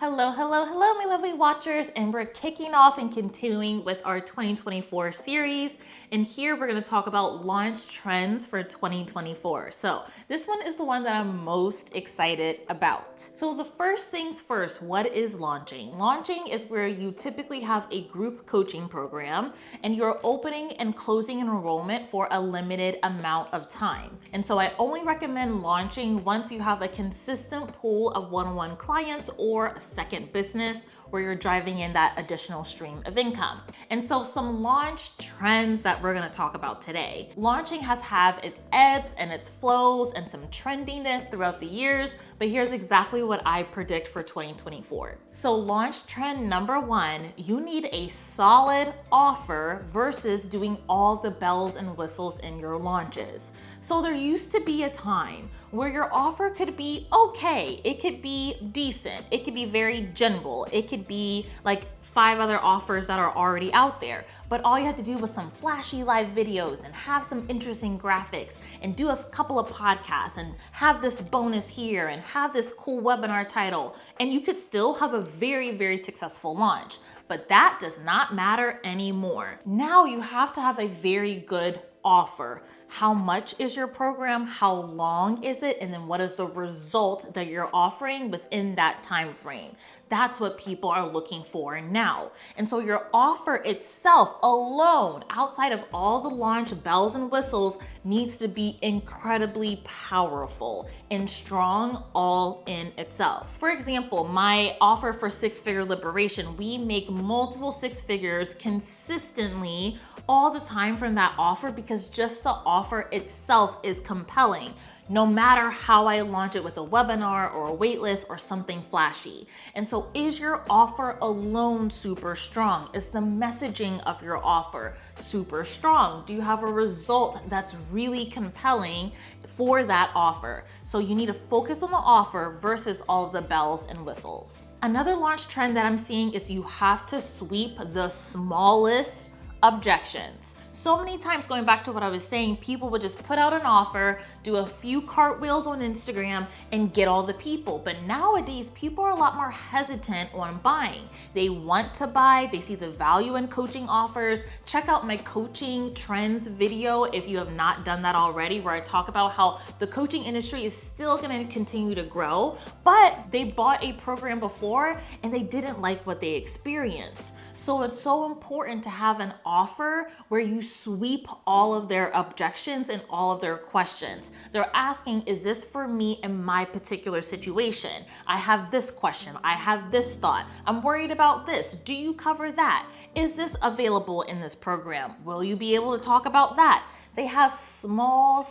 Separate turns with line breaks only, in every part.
Hello, hello, hello, my lovely watchers, and we're kicking off and continuing with our 2024 series. And here we're going to talk about launch trends for 2024. So this one is the one that I'm most excited about. So the first things first, what is launching? Launching is where you typically have a group coaching program and you're opening and closing enrollment for a limited amount of time. And so I only recommend launching once you have a consistent pool of one-on-one clients or a second business where you're driving in that additional stream of income. And so some launch trends that we're gonna talk about today. Launching has had its ebbs and its flows and some trendiness throughout the years, but here's exactly what I predict for 2024. So launch trend number one, you need a solid offer versus doing all the bells and whistles in your launches. So there used to be a time where your offer could be okay, it could be decent, it could be very general, it could be like 5 other offers that are already out there. But all you had to do was some flashy live videos and have some interesting graphics and do a couple of podcasts and have this bonus here and have this cool webinar title. And you could still have a very, very successful launch. But that does not matter anymore. Now you have to have a very good offer. How much is your program? How long is it? And then what is the result that you're offering within that time frame? That's what people are looking for now. And so your offer itself alone, outside of all the launch bells and whistles, needs to be incredibly powerful and strong all in itself. For example, my offer for 6-figure liberation, we make multiple 6 figures consistently all the time from that offer because just the offer itself is compelling, no matter how I launch it with a webinar or a waitlist or something flashy. And so is your offer alone super strong? Is the messaging of your offer super strong? Do you have a result that's really compelling for that offer? So you need to focus on the offer versus all of the bells and whistles. Another launch trend that I'm seeing is you have to sweep the smallest objections. So many times, going back to what I was saying, people would just put out an offer, do a few cartwheels on Instagram and get all the people. But nowadays, people are a lot more hesitant on buying. They want to buy, they see the value in coaching offers. Check out my coaching trends video if you have not done that already, where I talk about how the coaching industry is still gonna continue to grow, but they bought a program before and they didn't like what they experienced. So it's so important to have an offer where you sweep all of their objections and all of their questions. They're asking, is this for me in my particular situation? I have this question. I have this thought. I'm worried about this. Do you cover that? Is this available in this program? Will you be able to talk about that? They have small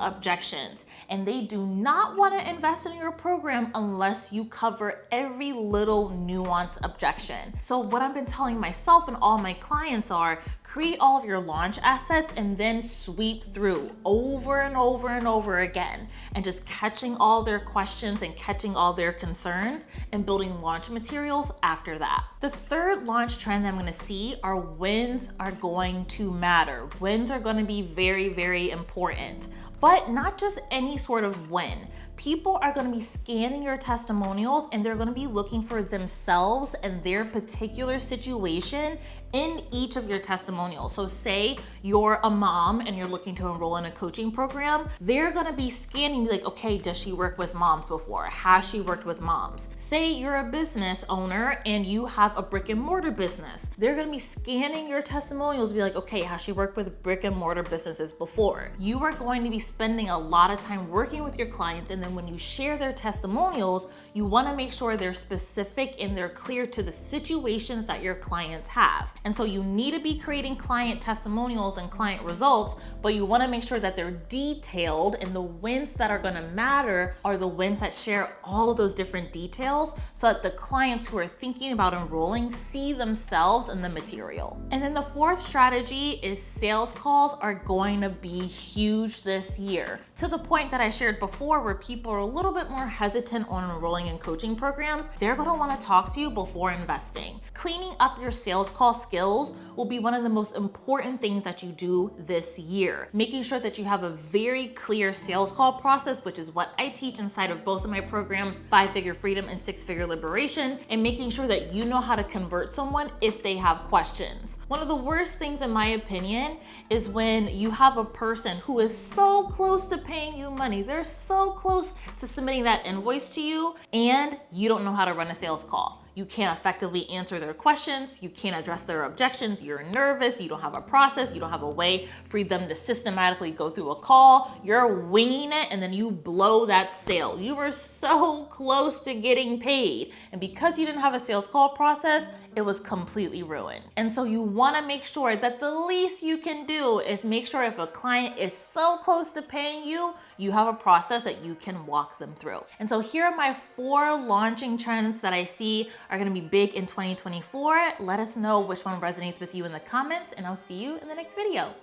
objections, and they do not want to invest in your program unless you cover every little nuanced objection. So what I've been telling myself and all my clients are, create all of your launch assets and then sweep through over and over and over again, and just catching all their questions and catching all their concerns and building launch materials after that. The third launch trend that I'm going to see are wins are going to matter. Wins are going to be very, very important, but not just any sort of win. People are going to be scanning your testimonials and they're going to be looking for themselves and their particular situation in each of your testimonials. So say you're a mom and you're looking to enroll in a coaching program, they're gonna be scanning like, okay, does she work with moms before? Has she worked with moms? Say you're a business owner and you have a brick and mortar business. They're gonna be scanning your testimonials to be like, okay, has she worked with brick and mortar businesses before? You are going to be spending a lot of time working with your clients, and then when you share their testimonials, you wanna make sure they're specific and they're clear to the situations that your clients have. And so you need to be creating client testimonials and client results, but you want to make sure that they're detailed, and the wins that are going to matter are the wins that share all of those different details so that the clients who are thinking about enrolling see themselves in the material. And then the fourth strategy is sales calls are going to be huge this year, to the point that I shared before where people are a little bit more hesitant on enrolling in coaching programs. They're gonna wanna talk to you before investing. Cleaning up your sales call skills will be one of the most important things that you do this year. Making sure that you have a very clear sales call process, which is what I teach inside of both of my programs, 5-Figure Freedom and 6-Figure Liberation, and making sure that you know how to convert someone if they have questions. One of the worst things, in my opinion, is when you have a person who is so close to paying you money, they're so close to submitting that invoice to you, and you don't know how to run a sales call. You can't effectively answer their questions, you can't address their objections, you're nervous, you don't have a process, you don't have a way for them to systematically go through a call, you're winging it, and then you blow that sale. You were so close to getting paid, and because you didn't have a sales call process, it was completely ruined. And so you wanna make sure that the least you can do is make sure if a client is so close to paying you, you have a process that you can walk them through. And so here are my 4 launching trends that I see are gonna be big in 2024. Let us know which one resonates with you in the comments, and I'll see you in the next video.